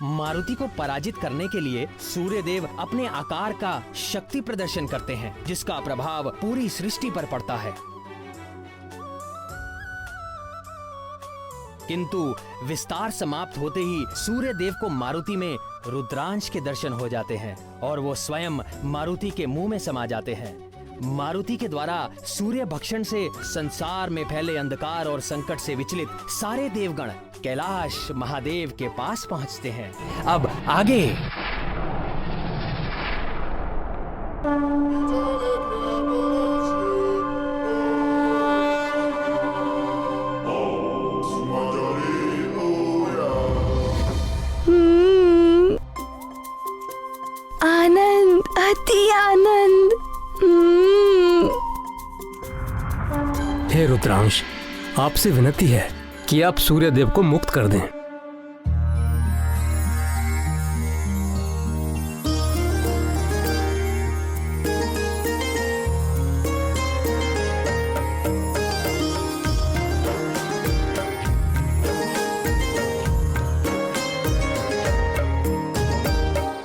मारुति को पराजित करने के लिए सूर्य देव अपने आकार का शक्ति प्रदर्शन करते हैं, जिसका प्रभाव पूरी सृष्टि पर पड़ता है। किंतु विस्तार समाप्त होते ही सूर्य देव को मारुति में रुद्रांश के दर्शन हो जाते हैं और वो स्वयं मारुति के मुंह में समा जाते हैं। मारुति के द्वारा सूर्य भक्षण से संसार में फैले अंधकार और संकट से विचलित सारे देवगण कैलाश महादेव के पास पहुंचते हैं। अब आगे। आनंद, अति आनंद। हे रुद्रांश, आपसे विनती है कि आप सूर्य देव को मुक्त कर दें।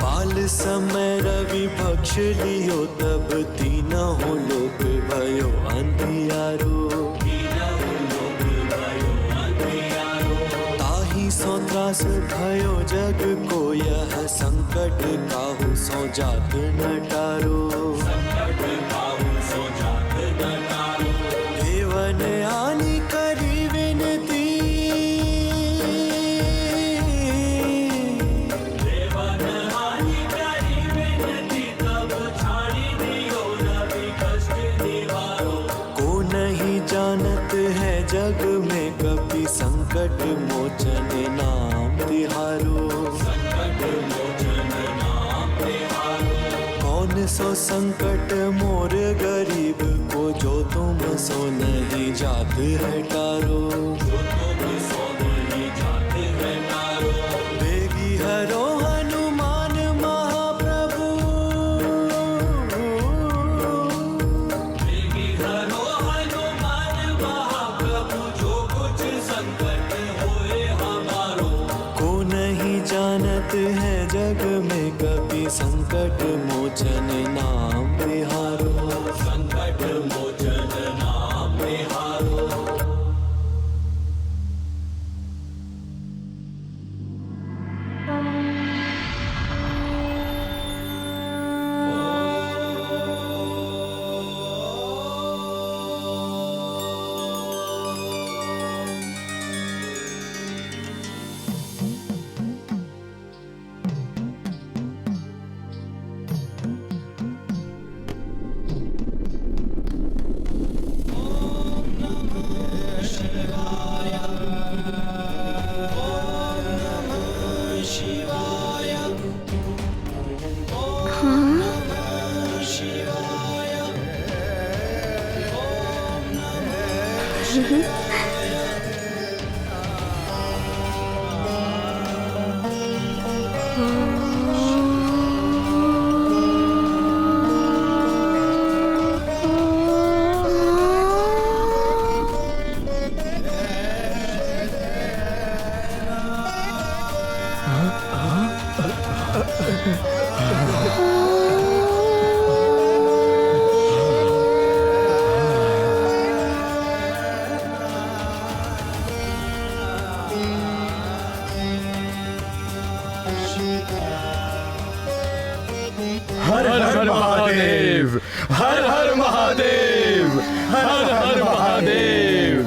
पाल समय रवि भक्ष लियो, तब तीनों लोक भयो अंधियारो। ताहि सो त्रास भयो जग को, यह संकट काहू सो जात न टारो। देवन आनी करी विनती, जानत है जग में कपि संकट मोचन नाम तिहारो। कौन सो संकट मोर गरीब को, जो तुम सो नहीं जात है टारो। बेगी हरो हनुमान महाप्रभु, जानत है जग में कभी संकट मोचन नाम तिहारो। संकट मोचन नाम तिहारो। हर हर महादेव, हर हर महादेव, हर हर महादेव।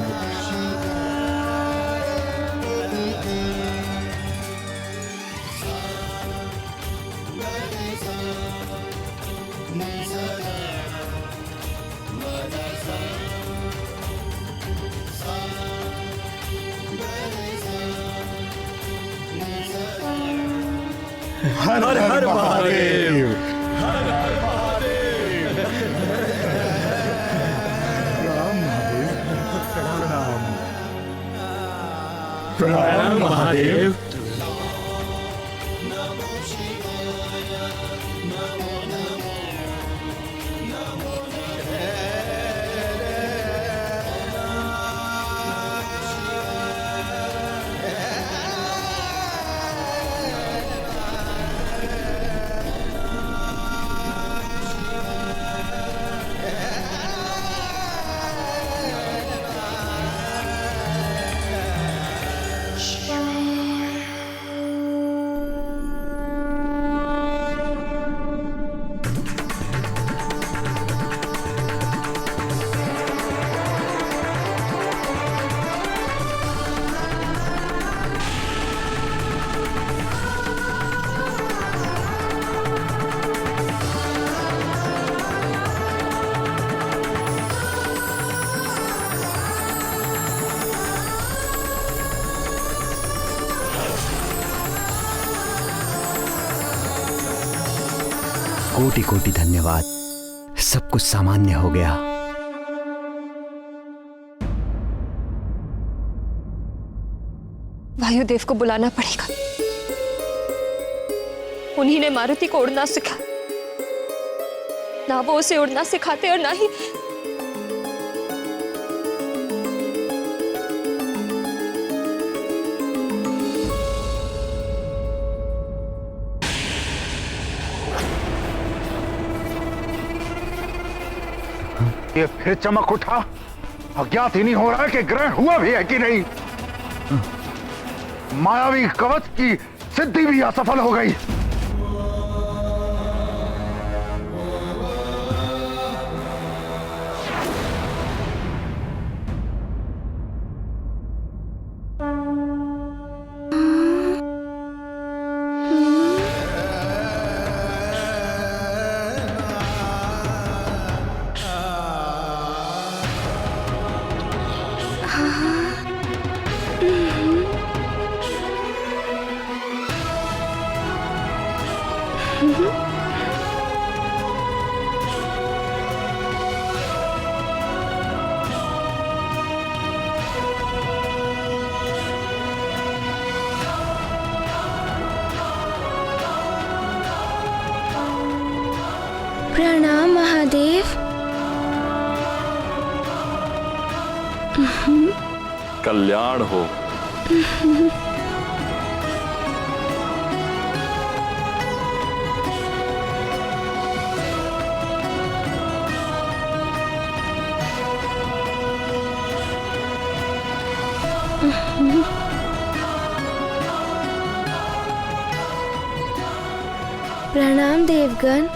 हर हर महादेव, हर हर महादेव। प्रणाम महादेव, प्रणाम महादेव। कोटि कोटि धन्यवाद। सब कुछ सामान्य हो गया। वायुदेव को बुलाना पड़ेगा। उन्हीं ने मारुति को उड़ना सिखाया। ना वो उसे उड़ना सिखाते और ना ही ये फिर चमक उठा। अज्ञात ही नहीं हो रहा है कि ग्रहण हुआ भी है कि नहीं। मायावी कवच की सिद्धि भी असफल हो गई। प्रणाम महादेव। कल्याण हो। प्रणाम देवगण।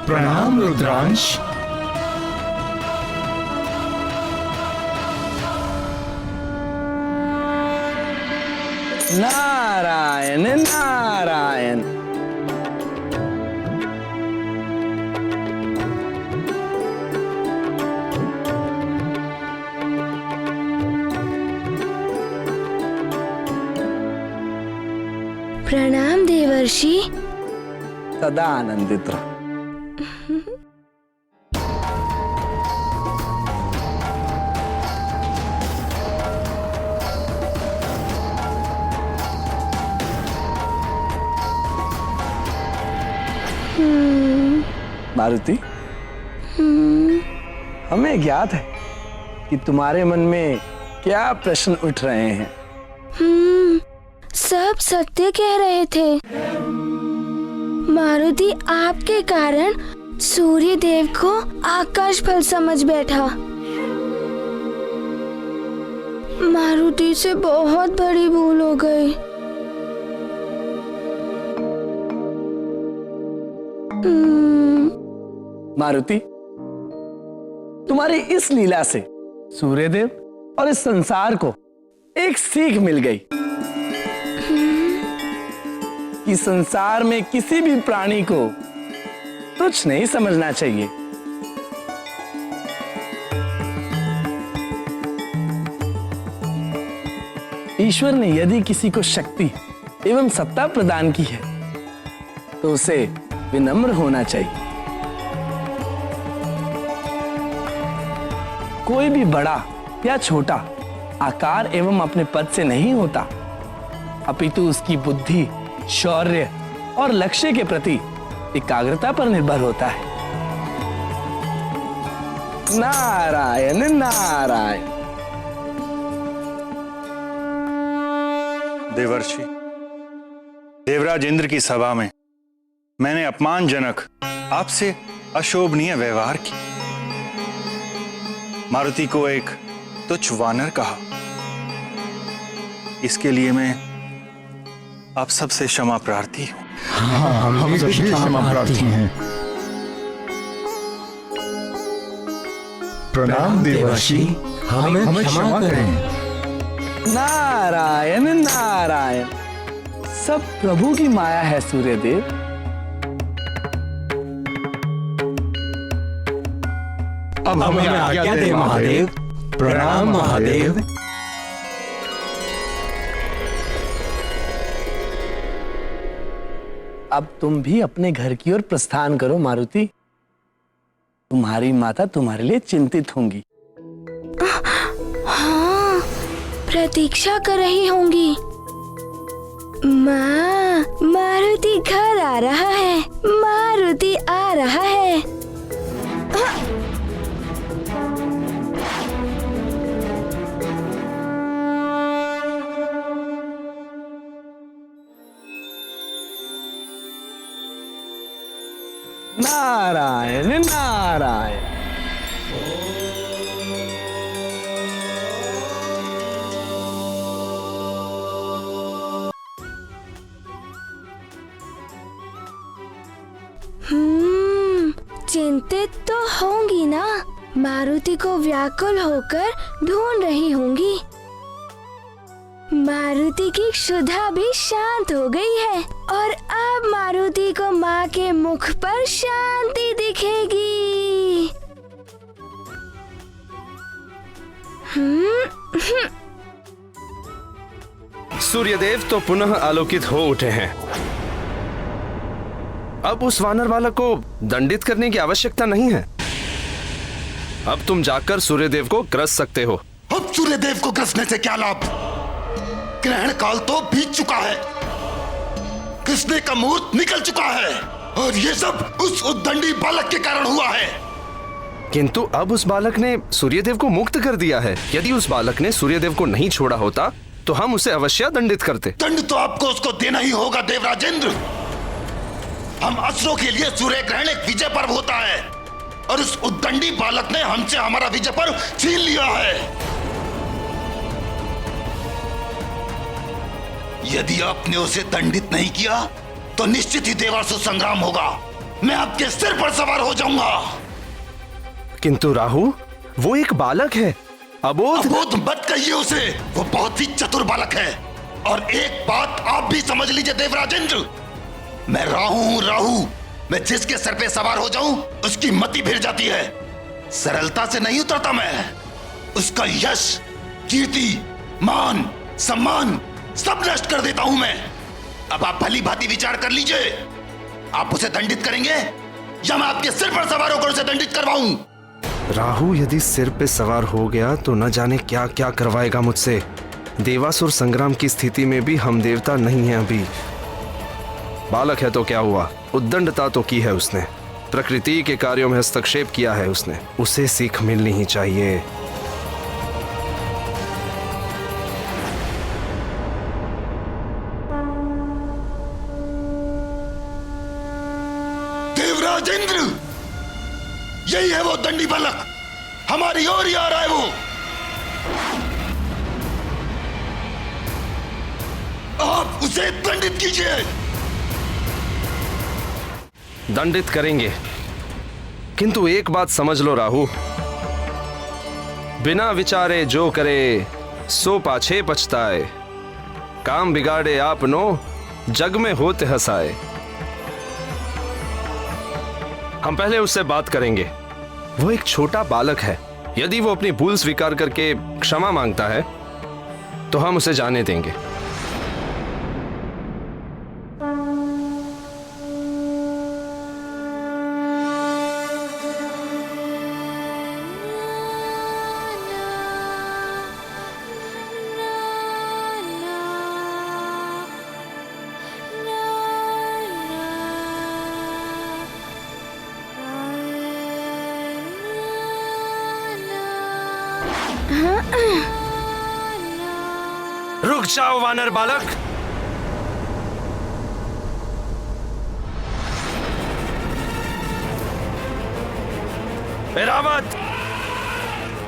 प्रणाम रुद्रांश। नारायण नारायण। प्रणाम देवर्षि। सदा आनंदित रहो। मारुति, हमें ज्ञात है कि तुम्हारे मन में क्या प्रश्न उठ रहे हैं। सब सत्य कह रहे थे। मारुति आपके कारण सूर्य देव को आकाश फल समझ बैठा। मारुति से बहुत बड़ी भूल हो गई। मारुति, तुम्हारी इस लीला से सूर्यदेव और इस संसार को एक सीख मिल गई कि संसार में किसी भी प्राणी को तुच्छ नहीं समझना चाहिए। ईश्वर ने यदि किसी को शक्ति एवं सत्ता प्रदान की है तो उसे विनम्र होना चाहिए। कोई भी बड़ा या छोटा आकार एवं अपने पद से नहीं होता, अपितु उसकी बुद्धि, शौर्य और लक्ष्य के प्रति एकाग्रता पर निर्भर होता है। नारायण नारायण। देवर्षि, देवराज इंद्र की सभा में मैंने अपमानजनक आपसे अशोभनीय व्यवहार किया। मारुति को एक तुच्छ वानर कहा। इसके लिए मैं आप सबसे क्षमा प्रार्थी हूं। हम भी क्षमा प्रार्थी हैं। प्रणाम देवर्षि, हमें क्षमा करें। नारायण नारायण। सब प्रभु की माया है सूर्यदेव। अब हमें आज्ञा दे महादेव। प्रणाम महादेव। अब तुम भी अपने घर की ओर प्रस्थान करो मारुति। तुम्हारी माता तुम्हारे लिए चिंतित होंगी। हाँ, प्रतीक्षा कर रही होंगी। माँ, मारुति घर आ रहा है, मारुति आ रहा है। नारायण नारायण। चिंतित तो होंगी ना। मारुति को व्याकुल होकर ढूंढ रही होंगी। मारुति की क्षुधा भी शांत हो गई है और अब मारुति को माँ के मुख पर शांति दिखेगी। सूर्यदेव तो पुनः आलोकित हो उठे हैं। अब उस वानर बालक को दंडित करने की आवश्यकता नहीं है। अब तुम जाकर सूर्यदेव को ग्रस सकते हो। अब सूर्यदेव को ग्रसने से क्या लाभ? ग्रहण काल तो बीत चुका है, कृष्ण का मुहूर्त निकल चुका है और ये सब उस उद्दंडी बालक के कारण हुआ है। किंतु अब उस बालक ने सूर्यदेव को मुक्त कर दिया है। यदि उस बालक ने सूर्यदेव को नहीं छोड़ा होता तो हम उसे अवश्य दंडित करते। दंड तो आपको उसको देना ही होगा देवराजेंद्र। हम असुरों के लिए सूर्य ग्रहण एक विजय पर्व होता है और उस उद्दंडी बालक ने हमसे हमारा विजय पर्व छीन लिया है। यदि आपने उसे दंडित नहीं किया तो निश्चित ही देवासुर संग्राम होगा। मैं आपके सिर पर सवार हो जाऊंगा। किंतु राहु, वो एक बालक है, अबोध मत कहिए उसे। वो बहुत ही चतुर बालक है। और एक बात आप भी समझ लीजिए देवराजेंद्र, मैं राहु हूं, राहु। मैं जिसके सर पे सवार हो जाऊं उसकी मति फिर जाती है। सरलता से नहीं उतरता मैं। उसका यश, कीर्ति, मान, सम्मान सब नष्ट कर देता हूं मैं। अब आप भली भांति विचार कर लीजिए, आप उसे दंडित करेंगे या मैं आपके सिर पर सवार होकर उसे दंडित करवाऊं? राहु यदि सिर पे सवार हो गया तो न जाने क्या क्या करवाएगा मुझसे। देवासुर संग्राम की स्थिति में भी हम देवता नहीं हैं अभी। बालक है तो क्या हुआ, उद्दंडता तो की है उसने, प्रकृति के कार्यों में हस्तक्षेप किया है उसने। उसे सीख मिलनी ही चाहिए। देवराजेंद्र, यही है वो दंडी बालक, हमारी ओर ही आ रहा है वो। आप उसे दंडित कीजिए। दंडित करेंगे, किंतु एक बात समझ लो राहु, बिना विचारे जो करे सो पाछे पछताए। काम बिगाड़े आपनो जग में होते हंसाए। हम पहले उससे बात करेंगे। वो एक छोटा बालक है। यदि वो अपनी भूल स्वीकार करके क्षमा मांगता है तो हम उसे जाने देंगे। रुक जाओ वानर बालक। एरावत,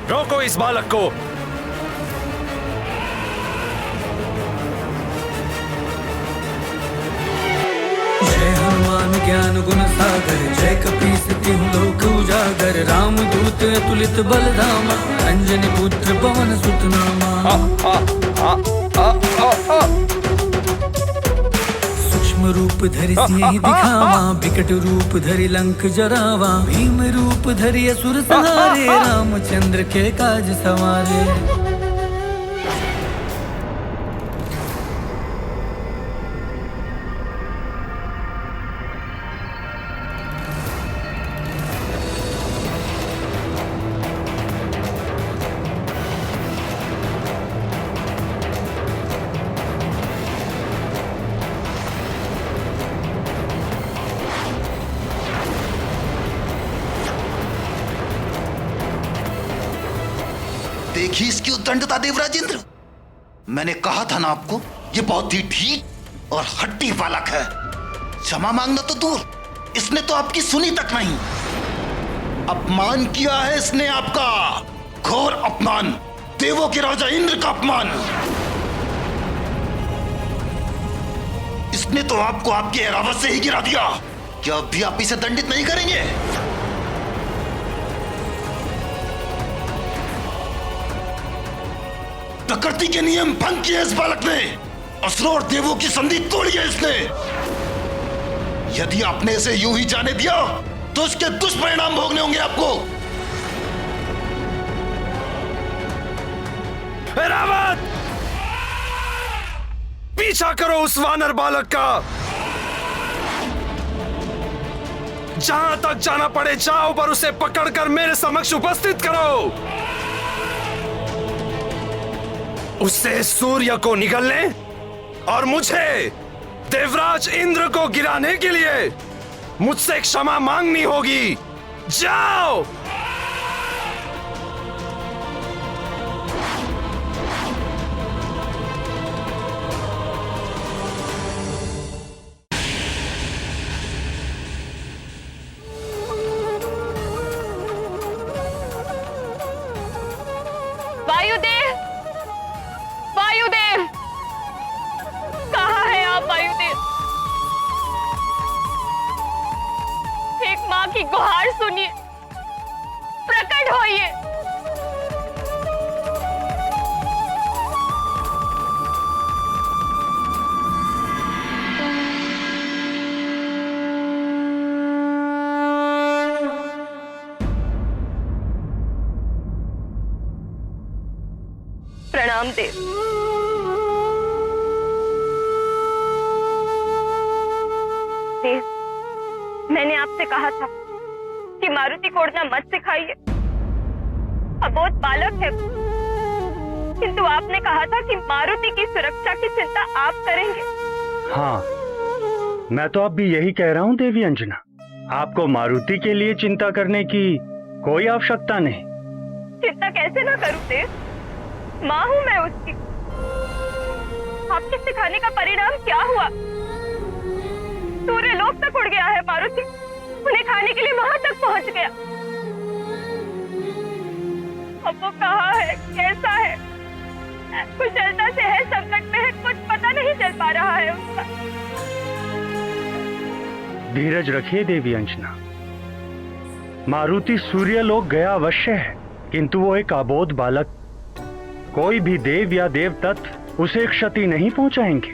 रोको इस बालक को। जय हनुमान ज्ञान गुण सागर, जय कपीस तिहुँ लोक उजागर। राम दूत अतुलित बल धामा, अंजनी पुत्र पवन सुत नामा। सूक्ष्म रूप धरि सिंह दिखावा, विकट रूप धरि लंक जरावा। भीम रूप धरि असुर संहारे, रामचंद्र के काज सवारे। देखी इसकी उद्दंडता देवराज इंद्र। मैंने कहा था ना आपको, ये बहुत ही ढीठ और हट्टी बालक है। क्षमा मांगना तो दूर, इसने तो आपकी सुनी तक नहीं। अपमान किया है इसने आपका, घोर अपमान, देवों के राजा इंद्र का अपमान। इसने तो आपको आपके एरावत से ही गिरा दिया। क्या अब भी आप इसे दंडित नहीं करेंगे? प्रकृति के नियम भंग किए इस बालक ने, असुरों और देवों की संधि तोड़ी है इसने। यदि आपने इसे यूं ही जाने दिया तो इसके दुष्परिणाम भोगने होंगे आपको। एरावत, पीछा करो उस वानर बालक का। जहां तक जाना पड़े जाओ, पर उसे पकड़कर मेरे समक्ष उपस्थित करो। उससे सूर्य को निगलने और मुझे देवराज इंद्र को गिराने के लिए मुझसे क्षमा मांगनी होगी। जाओ। वायुदेव, वायुदेव, कहाँ है आप वायुदेव? एक माँ की गुहार सुनिए, प्रकट होइए। प्रणाम देव। देव, मैंने आपसे कहा था कि मारुति को उड़ना मत सिखाइए, अबोध बालक है, किंतु आपने कहा था कि मारुति की सुरक्षा की चिंता आप करेंगे। हाँ, मैं तो अब भी यही कह रहा हूँ देवी अंजना, आपको मारुति के लिए चिंता करने की कोई आवश्यकता नहीं। चिंता कैसे ना करूं देव, माँ हूं मैं उसकी। आपके सिखाने का परिणाम क्या हुआ? सूर्य लोक तक उड़ गया है मारुति, उन्हें खाने के लिए वहां तक पहुंच गया। अब वो कहाँ है, कैसा है, कुशलता से है, संकट में है, कुछ पता नहीं चल पा रहा है उसका। धीरज रखिए देवी अंजना, मारुति सूर्य लोक गया अवश्य है, किंतु वो एक अबोध बालक, कोई भी देव या देव तत्व उसे क्षति नहीं पहुंचाएंगे।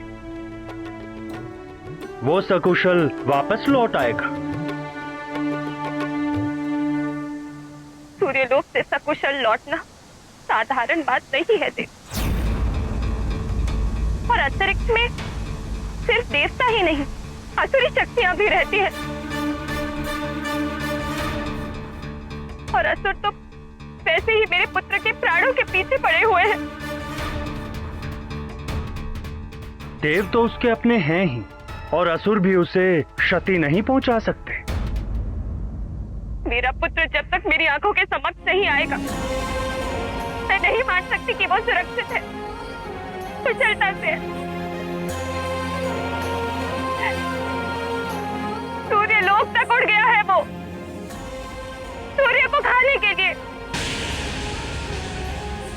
वो सकुशल वापस लौट आएगा। सूर्यलोक से सकुशल लौटना साधारण बात नहीं है देव, और अंतरिक्ष में सिर्फ देवता ही नहीं, असुरी शक्तियां भी रहती है, और असुर तो वैसे ही मेरे पुत्र के प्राणों के पीछे पड़े हुए हैं। देव तो उसके अपने हैं ही, और असुर भी उसे क्षति नहीं पहुंचा सकते। मेरा पुत्र जब तक मेरी आंखों के समक्ष नहीं आएगा, मैं नहीं मान सकती कि वो सुरक्षित है, कुशलता से है। सूर्य लोक तक उड़ गया है वो, सूर्य को खाने के लिए।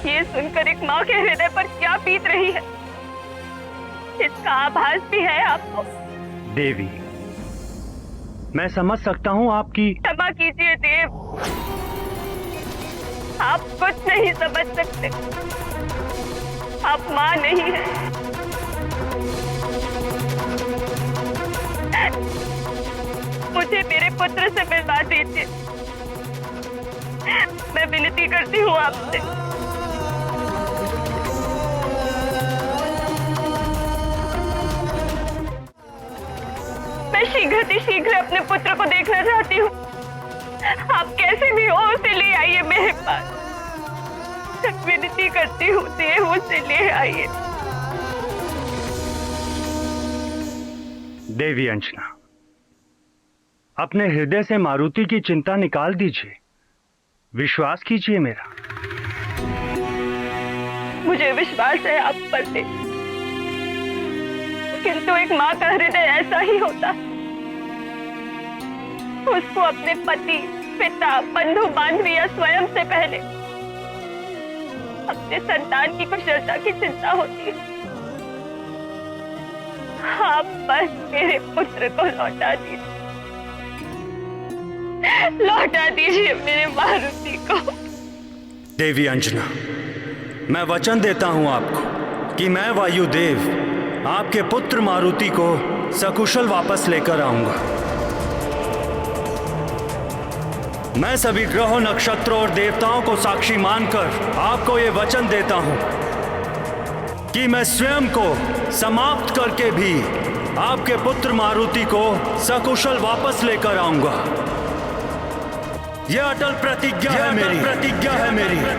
ये सुनकर एक माँ के हृदय पर क्या बीत रही है, इसका आभास भी है आपको। देवी, मैं समझ सकता हूँ आपकी। क्षमा कीजिए देव, आप कुछ नहीं समझ सकते, आप माँ नहीं है। मुझे मेरे पुत्र से मिलवा दीजिए, मैं विनती करती हूँ आपसे। मैं शीघ्र अपने पुत्र को देखना चाहती हूँ। आप कैसे भी हो उसे ले आइए मेरे पास, विनती करती हूँ देव, उसे ले आइए। देवी अंजना, अपने हृदय से मारुति की चिंता निकाल दीजिए, विश्वास कीजिए मेरा। मुझे विश्वास है आप पर देव, किंतु एक माँ का हृदय ऐसा ही होता है। उसको अपने पति, पिता, बंधु बांधवी या स्वयं से पहले अपने संतान की कुशलता की चिंता होती है। आप बस मेरे पुत्र को लौटा दीजिए, लौटा दीजिए मेरे मारुति को। देवी अंजना, मैं वचन देता हूं आपको कि मैं वायुदेव आपके पुत्र मारुति को सकुशल वापस लेकर आऊंगा। मैं सभी ग्रहों, नक्षत्रों और देवताओं को साक्षी मानकर आपको ये वचन देता हूं कि मैं स्वयं को समाप्त करके भी आपके पुत्र मारुति को सकुशल वापस लेकर आऊंगा। यह अटल प्रतिज्ञा है मेरी।